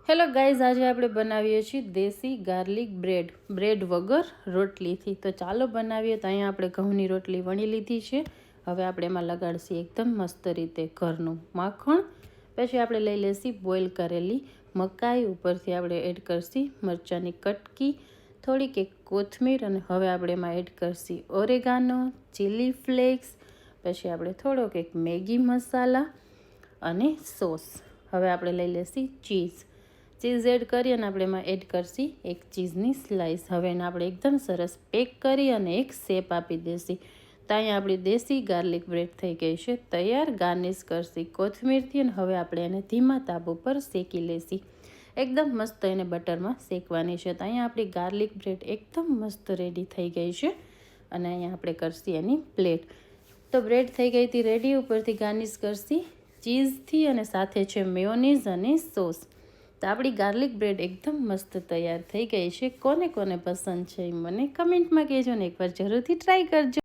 Hello guys, આજે આપણે બનાવીએ છીએ દેશી ગાર્લિક બ્રેડ વગર રોટલીથી. તો ચાલો બનાવીએ. તો અહીંયા આપણે ઘઉંની રોટલી વણી લીધી છે. હવે આપણે એમાં લગાડશી એકદમ મસ્ત રીતે ઘરનું માખણ. પછી આપણે લઈ લેશી બોઇલ કરેલી મકાઈ. ઉપરથી આપણે એડ કરશી મરચાંની કટકી, થોડીક એક કોથમીર, અને હવે આપણે એમાં એડ કરશી ઓરેગાનો, ચીલી ફ્લેક્સ, પછી આપણે થોડોક એક મેગી મસાલા અને સોસ. હવે આપણે લઈ લેશી ચીઝ એડ કરી અને આપણે એમાં એડ કરશી એક ચીઝની સ્લાઈસ. હવે એને આપણે એકદમ સરસ પેક કરી અને એક શેપ આપી દેશી. તો અહીંયા આપણી દેશી ગાર્લિક બ્રેડ થઈ ગઈ છે તૈયાર. ગાર્નિશ કરશી કોથમીરથી અને હવે આપણે એને ધીમા તાપ ઉપર શેકી લેશી. એકદમ મસ્ત એને બટરમાં શેકવાની છે. તો અહીંયા આપણી ગાર્લિક બ્રેડ એકદમ મસ્ત રેડી થઈ ગઈ છે અને અહીંયા આપણે કરશી એની પ્લેટ. તો બ્રેડ થઈ ગઈ હતી રેડી. ઉપરથી ગાર્નિશ કરશી ચીઝથી અને સાથે છે મેયોનીઝ અને સોસ. તો આપણી ગાર્લિક બ્રેડ એકદમ મસ્ત તૈયાર થઈ ગઈ છે. કોને કોને પસંદ છે મને કમેન્ટમાં કહેજો ને એકવાર જરૂરથી ટ્રાય કરજો.